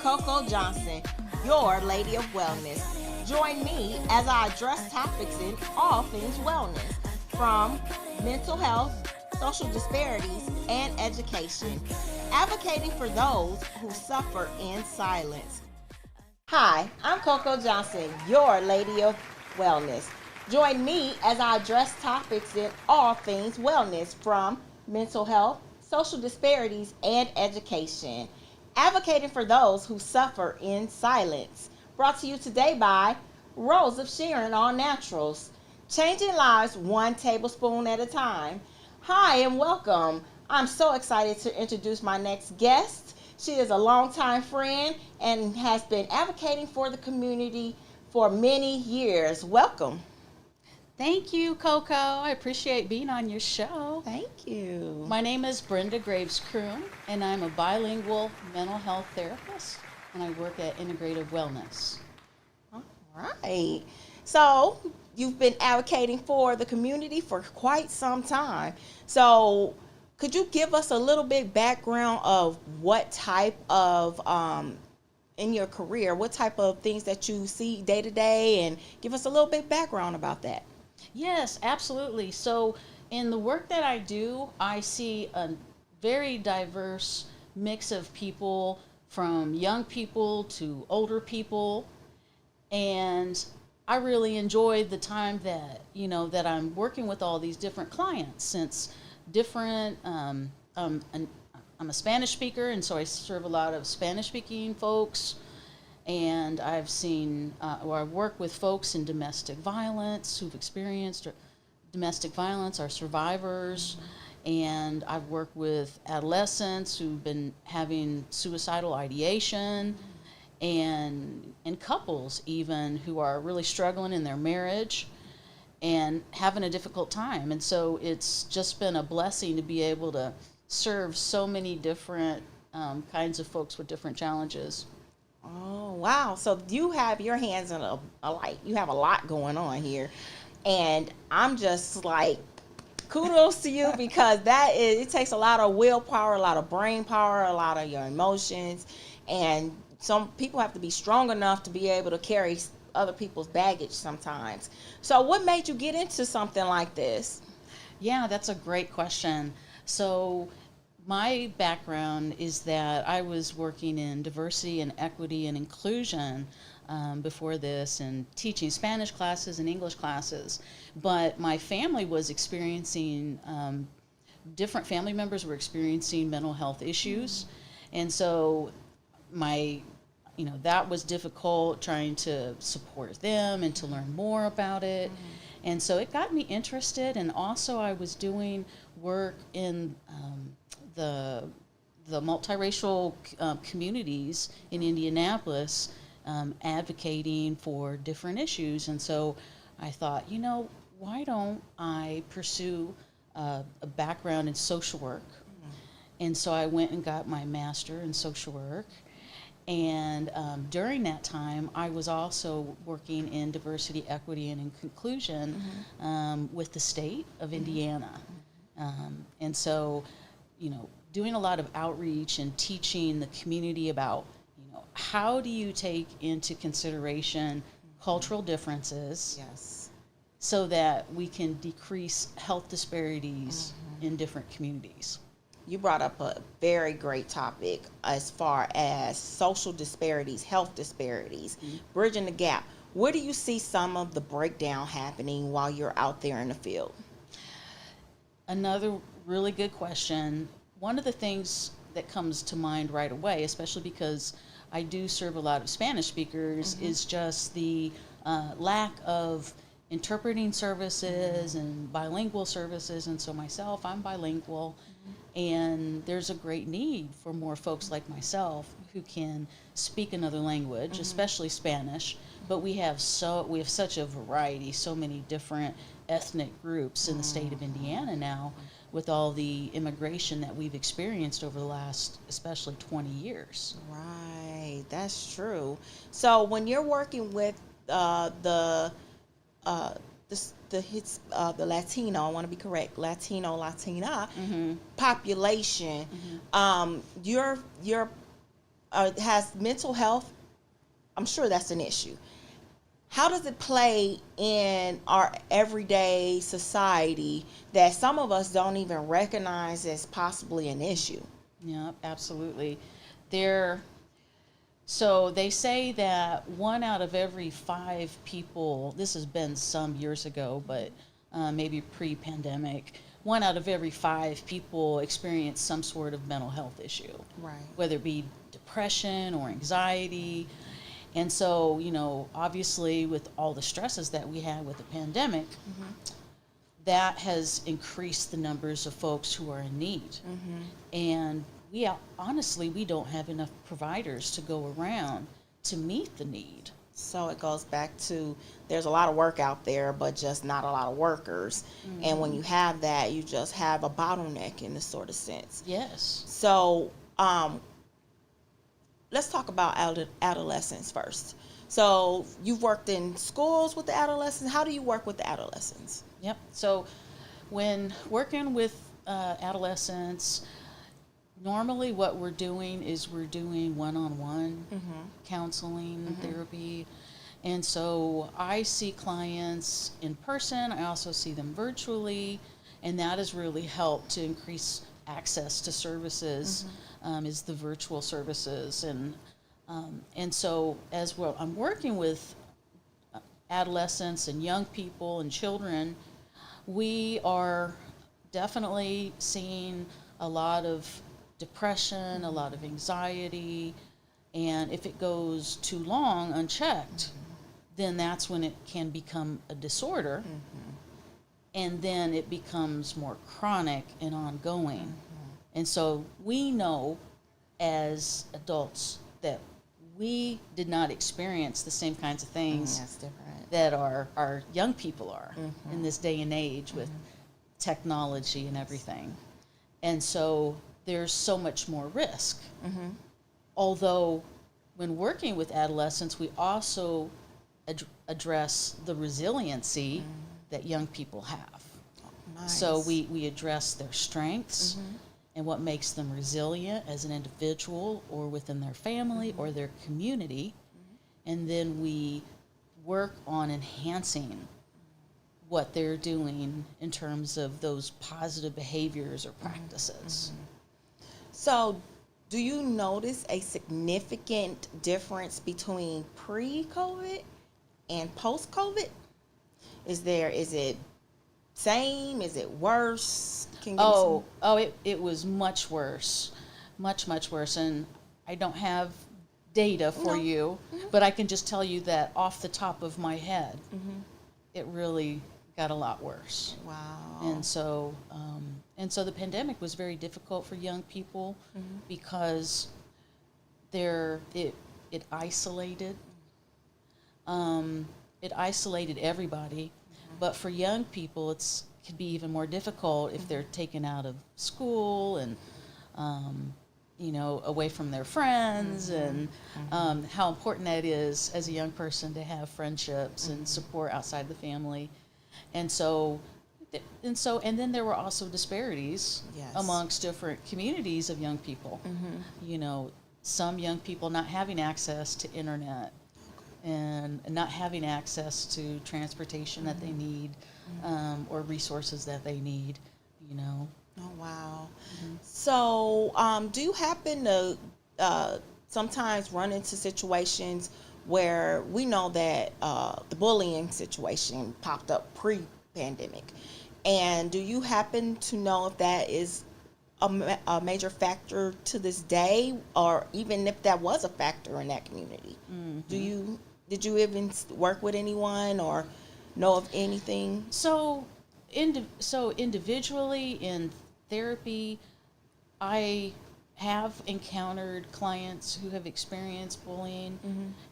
CoCo Johnson, your Lady of Wellness. Join me as I address topics in all things wellness, from mental health, social disparities, and education, advocating for those who suffer in silence. Hi, I'm CoCo Johnson, your Lady of Wellness. Join me as I address topics in all things wellness, from mental health, social disparities, and education, advocating for those who suffer in silence. Brought to you today by Rose of Sharon All Naturals, changing lives one tablespoon at a time. Hi and welcome. I'm so excited to introduce my next guest. She is a longtime friend and has been advocating for the community for many years. Welcome. Thank you, CoCo. I appreciate being on your show. Thank you. My name is Brenda Graves-Croom, and I'm a bilingual mental health therapist, and I work at Integrative Wellness. All right. So you've been advocating for the community for quite some time. So could you give us a little bit background of what type of, in your career, what type of things that you see day to day, and give us a little bit background about that? Yes, absolutely. So in the work that I do, I see a very diverse mix of people, from young people to older people, and I really enjoy the time that, that I'm working with all these different clients, since different, I'm a Spanish speaker, and so I serve a lot of Spanish speaking folks, and I've seen, or I work with folks in domestic violence who've experienced domestic violence, are survivors, and I've worked with adolescents who've been having suicidal ideation, and couples even who are really struggling in their marriage and having a difficult time. And so it's just been a blessing to be able to serve so many different kinds of folks with different challenges. Oh, wow. So you have your hands in you have a lot going on here. And I'm just like, kudos to you, because it takes a lot of willpower, a lot of brain power, a lot of your emotions. And some people have to be strong enough to be able to carry other people's baggage sometimes. So what made you get into something like this? Yeah, that's a great question. So my background is that I was working in diversity and equity and inclusion before this, and teaching Spanish classes and English classes. But my family was experiencing, different family members were experiencing mental health issues. And so that was difficult, trying to support them and to learn more about it. And so it got me interested. And also I was doing work in the multiracial communities in Indianapolis, advocating for different issues. And so I thought, why don't I pursue a background in social work? And so I went and got my master in social work. And during that time, I was also working in diversity, equity, and inclusion with the state of Indiana. And so, doing a lot of outreach and teaching the community about, how do you take into consideration cultural differences, Yes, so that we can decrease health disparities in different communities. you brought up a very great topic as far as social disparities, health disparities, bridging the gap. Where do you see some of the breakdown happening while you're out there in the field? Another really good question. One of the things that comes to mind right away, especially because I do serve a lot of Spanish speakers, is just the lack of interpreting services and bilingual services. And so myself, I'm bilingual, and there's a great need for more folks like myself who can speak another language, especially Spanish. But we have such a variety, so many different ethnic groups in the state of Indiana now, with all the immigration that we've experienced over the last, especially 20 years. Right, that's true. So when you're working with the Latino, I want to be correct, Latina population, you're has mental health, I'm sure that's an issue. How does it play in our everyday society that some of us don't even recognize as possibly an issue? Yeah, absolutely. There, so they say that 1 out of every 5 people, this has been some years ago, but maybe pre-pandemic, 1 out of every 5 people experience some sort of mental health issue, Right. whether it be depression or anxiety. And so, obviously with all the stresses that we had with the pandemic, that has increased the numbers of folks who are in need. And honestly, we don't have enough providers to go around to meet the need. So it goes back to there's a lot of work out there, but just not a lot of workers. And when you have that, you just have a bottleneck in this sort of sense. Yes. So let's talk about adolescents first. So you've worked in schools with the adolescents. How do you work with the adolescents? Yep. So when working with adolescents, normally what we're doing is we're doing one-on-one counseling, therapy. And so I see clients in person. I also see them virtually. And that has really helped to increase access to services, is the virtual services. And so as well, I'm working with adolescents and young people and children, we are definitely seeing a lot of depression, a lot of anxiety, and if it goes too long unchecked, then that's when it can become a disorder, and then it becomes more chronic and ongoing. And so we know as adults that we did not experience the same kinds of things That's different. that our young people are in this day and age with technology and everything. And so there's so much more risk. Although when working with adolescents, we also address the resiliency that young people have. Nice. So we address their strengths and what makes them resilient as an individual or within their family or their community. And then we work on enhancing what they're doing in terms of those positive behaviors or practices. So do you notice a significant difference between pre-COVID and post-COVID? Is it same? Is it worse? Can you It was much worse, much worse. And I don't have data for you, but I can just tell you that off the top of my head, it really got a lot worse. Wow. And so the pandemic was very difficult for young people because it isolated. It isolated everybody, but for young people, it could be even more difficult if they're taken out of school and away from their friends, and how important that is as a young person to have friendships and support outside the family. And then there were also disparities amongst different communities of young people. Some young people not having access to internet and not having access to transportation that they need, or resources that they need, Oh, wow. So do you happen to sometimes run into situations where we know that the bullying situation popped up pre-pandemic, and do you happen to know if that is a major factor to this day, or even if that was a factor in that community? Did you even work with anyone or know of anything? So individually in therapy, I have encountered clients who have experienced bullying,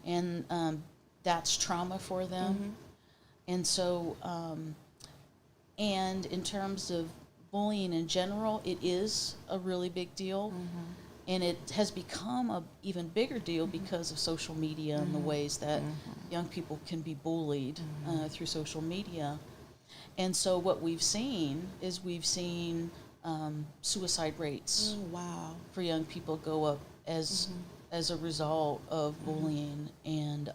and that's trauma for them. And so, and in terms of bullying in general, it is a really big deal. And it has become an even bigger deal because of social media and the ways that young people can be bullied through social media. And so what we've seen is suicide rates Wow. for young people go up as as a result of bullying, and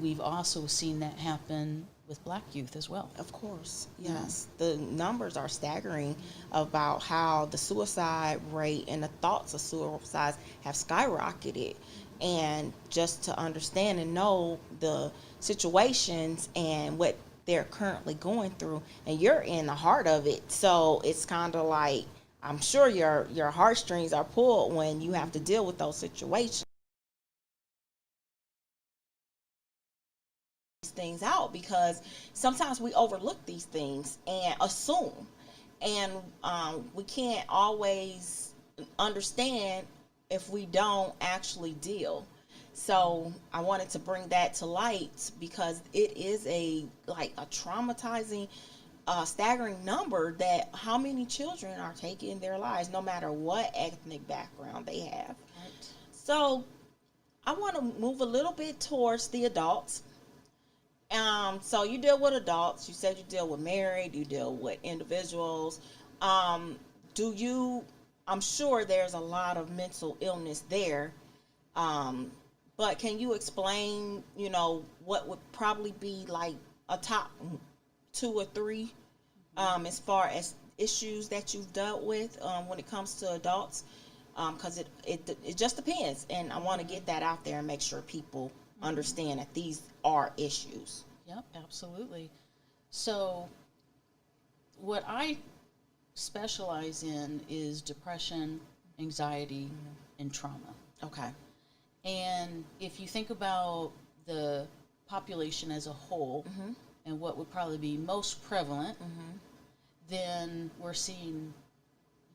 we've also seen that happen with Black youth as well. Of course, yes. The numbers are staggering about how the suicide rate and the thoughts of suicides have skyrocketed. And just to understand and know the situations and what they're currently going through, and you're in the heart of it, so it's kind of like, I'm sure your heartstrings are pulled when you have to deal with those situations. Things out, because sometimes we overlook these things and assume, and we can't always understand if we don't actually deal. So I wanted to bring that to light, because it is a traumatizing, staggering number, that how many children are taking their lives, no matter what ethnic background they have. Right. So I want to move a little bit towards the adults. So you deal with adults. You said you deal with married. You deal with individuals. I'm sure there's a lot of mental illness there. But can you explain, what would probably be like a top 2 or 3, as far as issues that you've dealt with, when it comes to adults? Because it just depends, and I want to get that out there and make sure people understand that these are issues. Yep, absolutely. So what I specialize in is depression, anxiety, and trauma. Okay. And if you think about the population as a whole, and what would probably be most prevalent, then we're seeing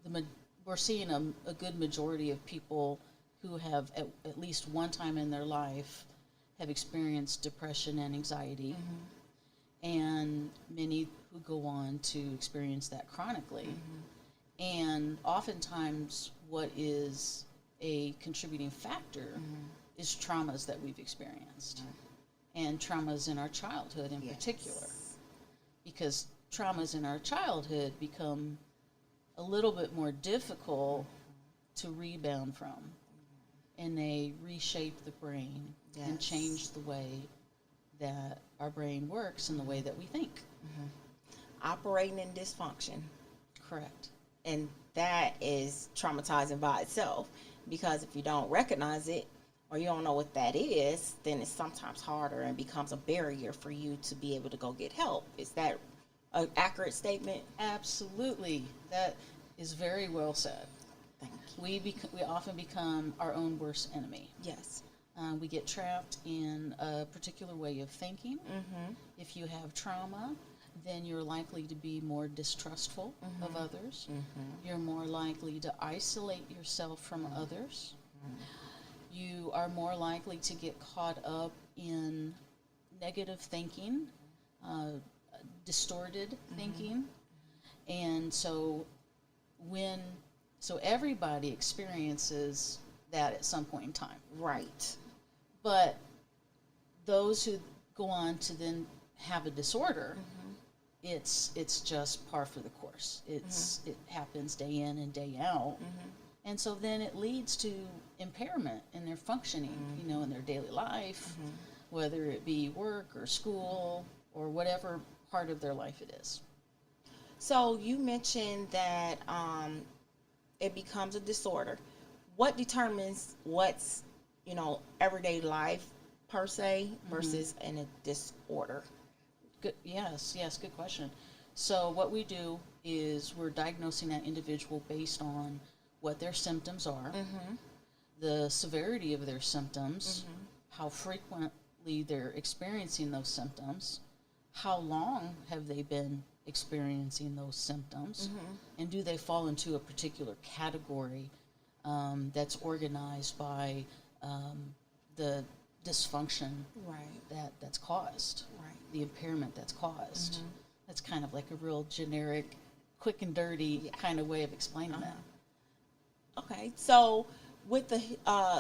a good majority of people who have at least one time in their life have experienced depression and anxiety, and many who go on to experience that chronically. And oftentimes what is a contributing factor is traumas that we've experienced, and traumas in our childhood in particular, because traumas in our childhood become a little bit more difficult to rebound from, and they reshape the brain and change the way that our brain works and the way that we think. Operating in dysfunction. Correct. And that is traumatizing by itself, because if you don't recognize it, or you don't know what that is, then it's sometimes harder and becomes a barrier for you to be able to go get help. Is that an accurate statement? Absolutely. That is very well said. Thank you. We often become our own worst enemy. Yes. We get trapped in a particular way of thinking. If you have trauma, then you're likely to be more distrustful of others. You're more likely to isolate yourself from others. You are more likely to get caught up in negative thinking, distorted thinking. And so everybody experiences that at some point in time. Right. But those who go on to then have a disorder, it's just par for the course. It happens day in and day out. And so then it leads to impairment in their functioning, in their daily life, whether it be work or school or whatever part of their life it is. So you mentioned that it becomes a disorder. What determines what's, everyday life per se versus in a disorder? Good. Yes, good question. So what we do is we're diagnosing that individual based on what their symptoms are, the severity of their symptoms, how frequently they're experiencing those symptoms, how long have they been experiencing those symptoms, and do they fall into a particular category that's organized by the dysfunction that's caused, the impairment that's caused. That's kind of like a real generic, quick and dirty kind of way of explaining that. Okay, so with the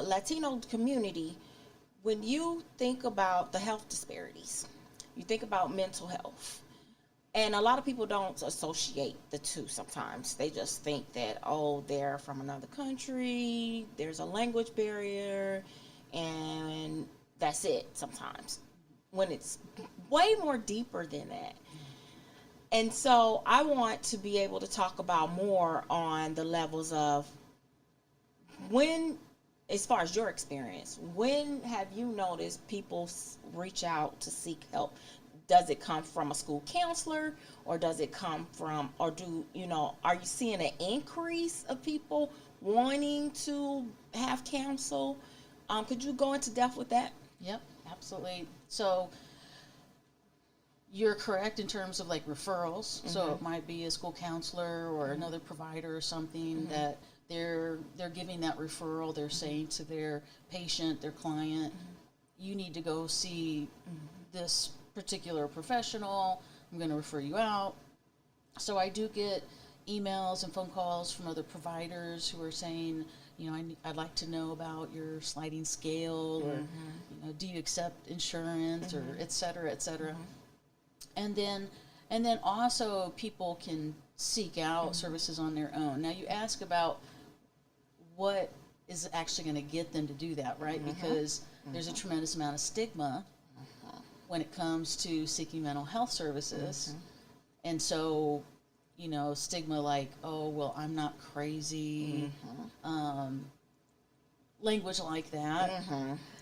Latino community, when you think about the health disparities, you think about mental health, And a lot of people don't associate the two sometimes. They just think that, oh, they're from another country, there's a language barrier, and that's it sometimes. When it's way more deeper than that. And so I want to be able to talk about more on the levels of when, as far as your experience, when have you noticed people reach out to seek help? Does it come from a school counselor, or does it come from, or are you seeing an increase of people wanting to have counsel? Could you go into depth with that? Yep, absolutely. So you're correct in terms of like referrals. Mm-hmm. So it might be a school counselor or another provider or something mm-hmm. that they're giving that referral. They're saying to their patient, their client, you need to go see this particular professional. I'm going to refer you out. So I do get emails and phone calls from other providers who are saying, I'd like to know about your sliding scale, or do you accept insurance, or et cetera, et cetera. And then also people can seek out services on their own. Now you ask about what is actually going to get them to do that, right? Because there's a tremendous amount of stigma when it comes to seeking mental health services. And so, stigma like, oh, well, I'm not crazy, language like that,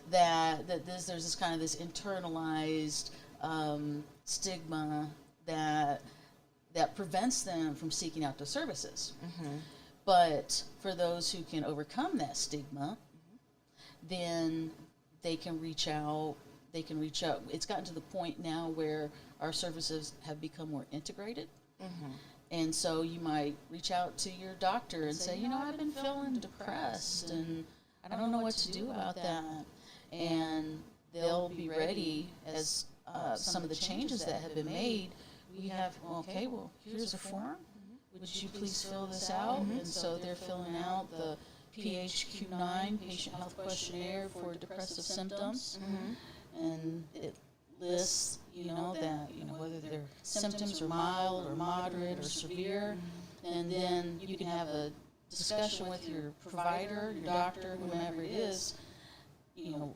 that there's this kind of this internalized stigma that prevents them from seeking out the services. But for those who can overcome that stigma, then they can reach out. It's gotten to the point now where our services have become more integrated. And so you might reach out to your doctor and say, I've been feeling depressed and I don't know what to do about that. And they'll be ready, as some of the changes that have been made. We have, here's a form. Would you please fill this out? And so they're filling out the PHQ-9, Patient Health Questionnaire for Depressive Symptoms. And it lists, that, whether their symptoms are mild or moderate or severe. And then you can have a discussion with your provider, your doctor, whomever it is.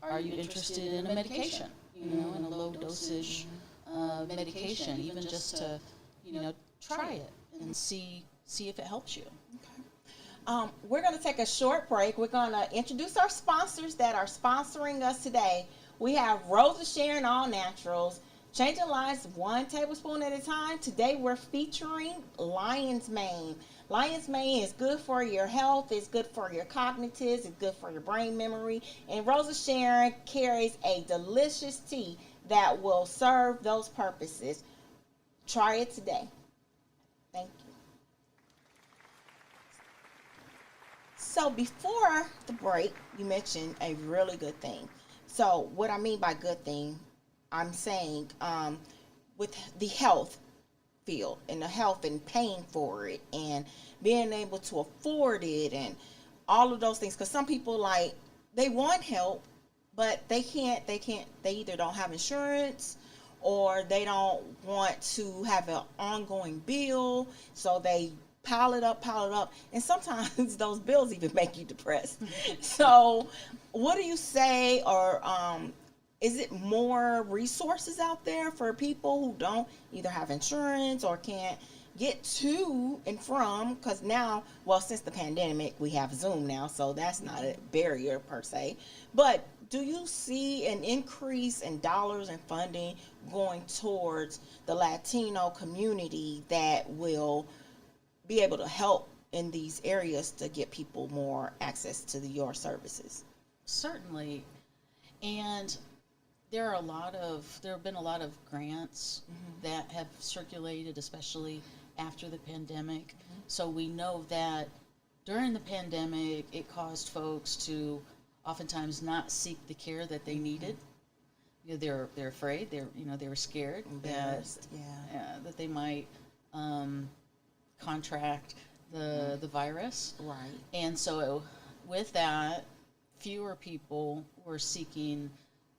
Are you interested in a medication? In a low dosage medication, even just to, try it and see if it helps you. We're going to take a short break. We're going to introduce our sponsors that are sponsoring us today. We have Rosa Sharon All Naturals, changing lives 1 tablespoon at a time. Today we're featuring Lion's Mane. Lion's Mane is good for your health, it's good for your cognitives, it's good for your brain memory. And Rosa Sharon carries a delicious tea that will serve those purposes. Try it today. Thank you. So before the break, you mentioned a really good thing. So what I mean by good thing, I'm saying with the health field and the health and paying for it and being able to afford it and all of those things. Because some people, they want help, but they either don't have insurance or they don't want to have an ongoing bill. So they pile it up, and sometimes those bills even make you depressed. So what do you say, or is it more resources out there for people who don't either have insurance or can't get to and from? Because now, since the pandemic, we have Zoom now, so that's not a barrier per se. But do you see an increase in dollars and funding going towards the Latino community that will be able to help in these areas to get people more access to your services? Certainly. And there have been a lot of grants that have circulated, especially after the pandemic. So we know that during the pandemic, it caused folks to oftentimes not seek the care that they needed. They're afraid. They were scared that they might contract the virus. Right. And so with that, fewer people were seeking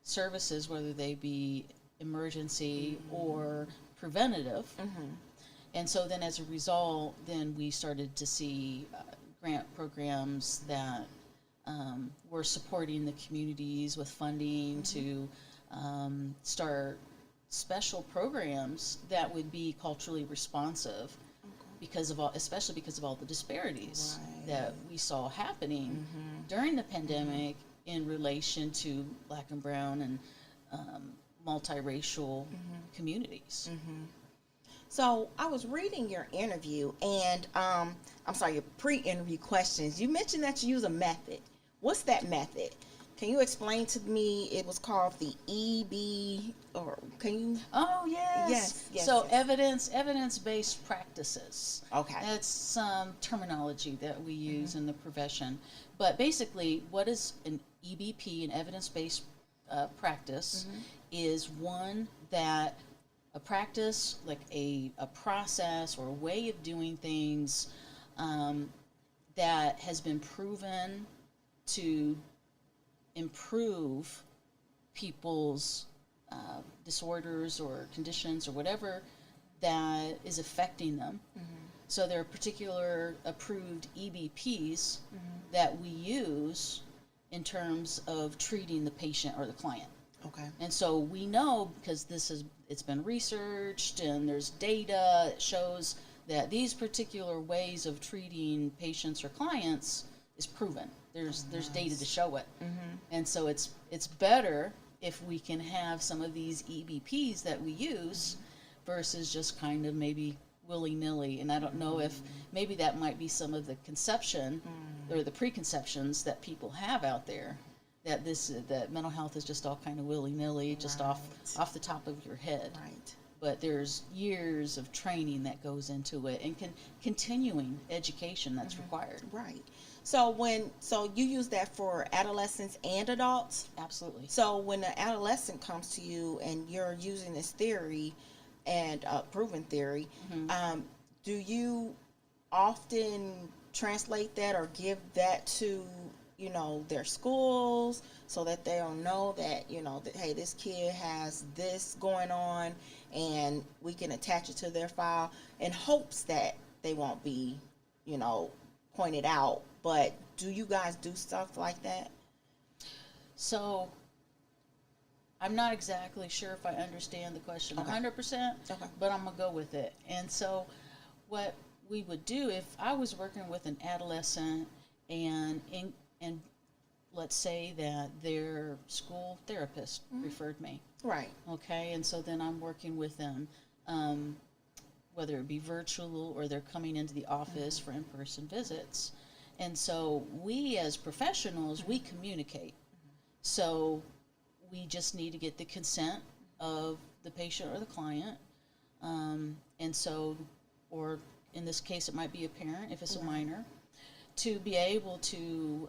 services, whether they be emergency or preventative. And so then as a result, then we started to see grant programs that were supporting the communities with funding to start special programs that would be culturally responsive because of all, especially because of all the disparities that we saw happening during the pandemic in relation to Black and Brown and multiracial communities. So I was reading your interview, and I'm sorry, your pre-interview questions. You mentioned that you use a method. What's that method? Can you explain to me? It was called the EB, or can you? Oh, yes. So yes. evidence-based practices. Okay. That's some terminology that we use in the profession. But basically, what is an EBP, an evidence-based practice, is one that a practice, like a process or a way of doing things that has been proven to improve people's disorders or conditions or whatever that is affecting them. So there are particular approved EBPs that we use in terms of treating the patient or the client. Okay. And so we know, because it's been researched and there's data that shows that these particular ways of treating patients or clients is proven. There's data to show it. And so it's better if we can have some of these EBPs that we use versus just kind of maybe willy-nilly. And I don't know if maybe that might be some of the conception or the preconceptions that people have out there, that that mental health is just all kind of willy-nilly, just off the top of your head. Right. But there's years of training that goes into it, and continuing education that's required. Right. So you use that for adolescents and adults? Absolutely. So when an adolescent comes to you and you're using this theory and proven theory, do you often translate that or give that to their schools so that they'll know that that, hey, this kid has this going on, and we can attach it to their file in hopes that they won't be pointed out? But do you guys do stuff like that? So I'm not exactly sure if I understand the question 100%, but I'm going to go with it. And so what we would do, if I was working with an adolescent and let's say that their school therapist referred me. Right. Okay, and so then I'm working with them, whether it be virtual or they're coming into the office for in-person visits. And so we as professionals, we communicate. So we just need to get the consent of the patient or the client. And so, or in this case, it might be a parent if it's a minor, to be able to,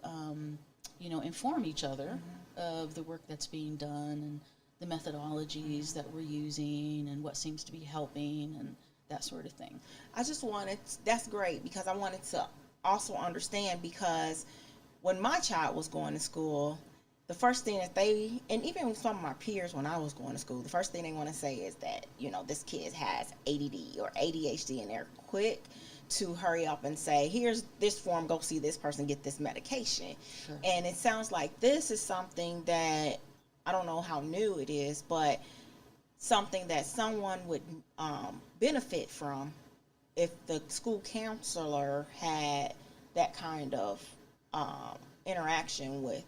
inform each other of the work that's being done and the methodologies that we're using and what seems to be helping and that sort of thing. That's great, because I wanted to also understand, because when my child was going to school, the first thing that and even some of my peers when I was going to school, the first thing they want to say is that, this kid has ADD or ADHD, and they're quick to hurry up and say, here's this form, go see this person, get this medication. Sure. And it sounds like this is something that, I don't know how new it is, but something that someone would benefit from if the school counselor had that kind of interaction with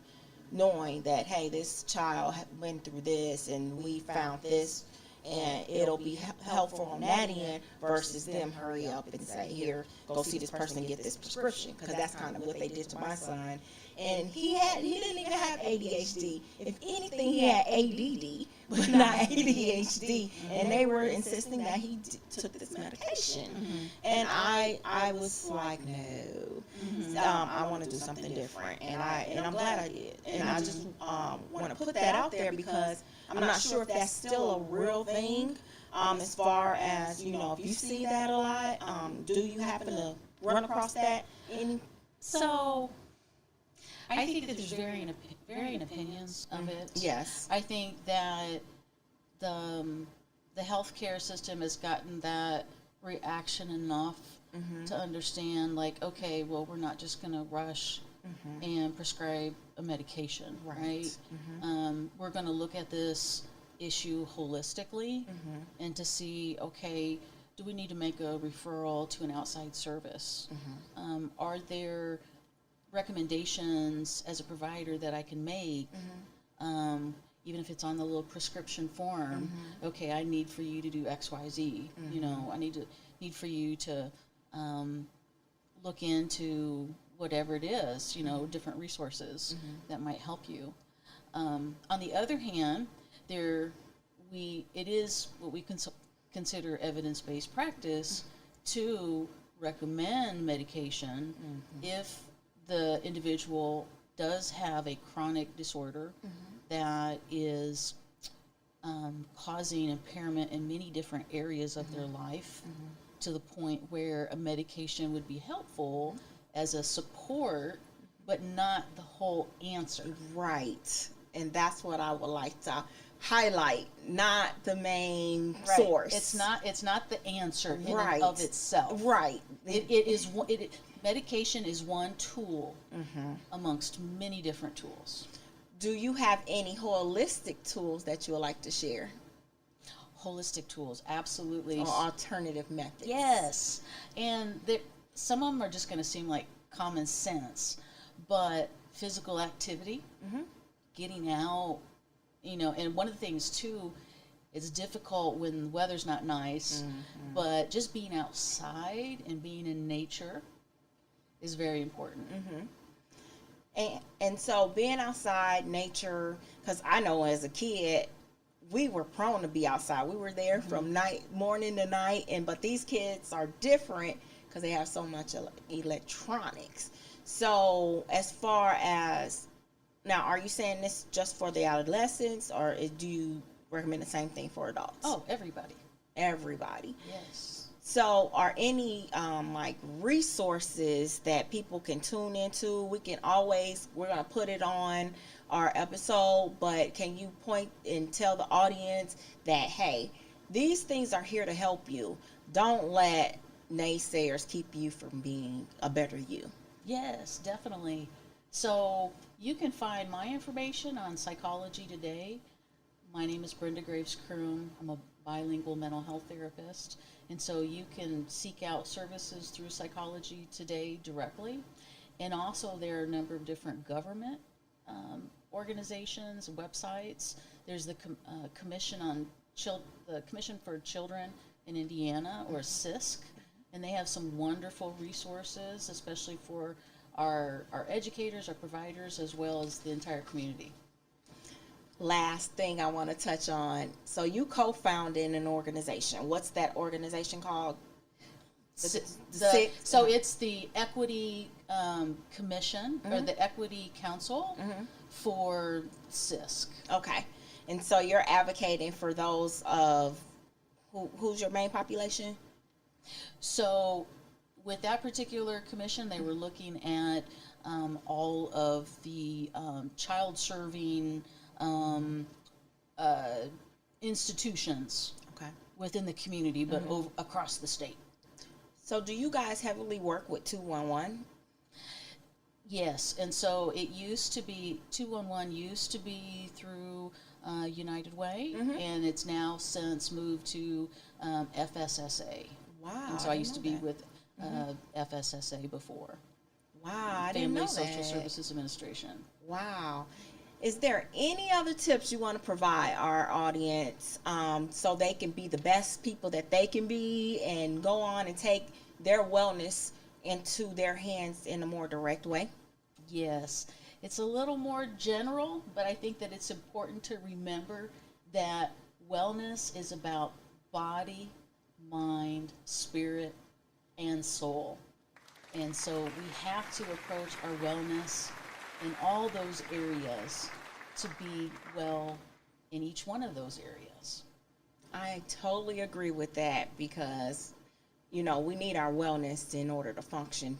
knowing that, hey, this child went through this and we found this, and it'll be helpful on that end versus them hurry up and say, here, go see this person and get this prescription, because that's kind of what they did to my son. And he didn't even have ADHD. If anything, he had ADD, but not ADHD. And they were insisting that he took this medication. And I was like, no, I want to do something different. And I'm glad I did. And I just want to put that out there, because I'm not sure if that's still a real thing. As far as, if you see that a lot, do you happen to run across that? So I think that there's varying opinions of it. Yes. I think that the the healthcare system has gotten that reaction enough to understand, like, okay, well, we're not just going to rush and prescribe a medication, right? We're going to look at this issue holistically and to see, okay, do we need to make a referral to an outside service? Are there recommendations as a provider that I can make, even if it's on the little prescription form? Okay, I need for you to do X, Y, Z. You know, I need for you to look into whatever it is. You know, different resources that might help you. On the other hand, it is what we consider evidence-based practice to recommend medication if the individual does have a chronic disorder that is causing impairment in many different areas of their life, to the point where a medication would be helpful as a support, but not the whole answer. Right. And that's what I would like to highlight, not the main source. It's not the answer in and of itself. Right. Medication is one tool amongst many different tools. Do you have any holistic tools that you would like to share? Holistic tools, absolutely. Or alternative methods? Yes. And some of them are just going to seem like common sense, but physical activity, getting out, you know, and one of the things too, it's difficult when the weather's not nice, but just being outside and being in nature is very important. And so being outside, nature, because I know as a kid, we were prone to be outside. We were there from morning to night, but these kids are different because they have so much electronics. So as far as, now, are you saying this just for the adolescents, or do you recommend the same thing for adults? Oh, everybody. Everybody. Yes. So are any like resources that people can tune into? We're going to put it on our episode, but can you point and tell the audience that, hey, these things are here to help you. Don't let naysayers keep you from being a better you. Yes, definitely. So you can find my information on Psychology Today. My name is Brenda Graves-Croom. I'm a bilingual mental health therapist. And so you can seek out services through Psychology Today directly. And also there are a number of different government organizations, websites. There's the Commission for Children in Indiana, or CISC, and they have some wonderful resources, especially for our educators, our providers, as well as the entire community. Last thing I want to touch on. So you co-founded an organization. What's that organization called? So it's the Equity Commission, or the Equity Council for CISC. Okay. And so you're advocating for those of, who's your main population? So with that particular commission, they were looking at all of the child-serving institutions within the community, but across the state. So do you guys heavily work with 211? Yes, and so it used to be, 211 used to be through United Way, and it's now since moved to FSSA. Wow. And so I used to be with FSSA before. Wow, I didn't know that. Family Social Services Administration. Wow. Is there any other tips you want to provide our audience so they can be the best people that they can be and go on and take their wellness into their hands in a more direct way? Yes. It's a little more general, but I think that it's important to remember that wellness is about body, mind, spirit, and soul. And so we have to approach our wellness in all those areas to be well in each one of those areas. I totally agree with that, because, you know, we need our wellness in order to function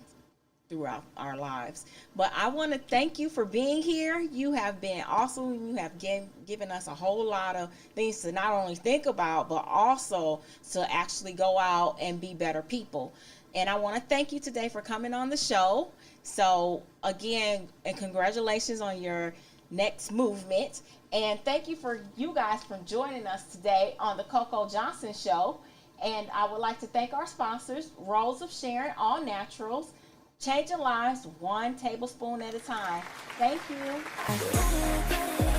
throughout our lives. But I want to thank you for being here. You have been awesome. You have given us a whole lot of things to not only think about, but also to actually go out and be better people. And I want to thank you today for coming on the show. So again, and congratulations on your next movement. And thank you for you guys for joining us today on the CoCo Johnson Show. And I would like to thank our sponsors, Rose of Sharon All Naturals, changing lives one tablespoon at a time. Thank you.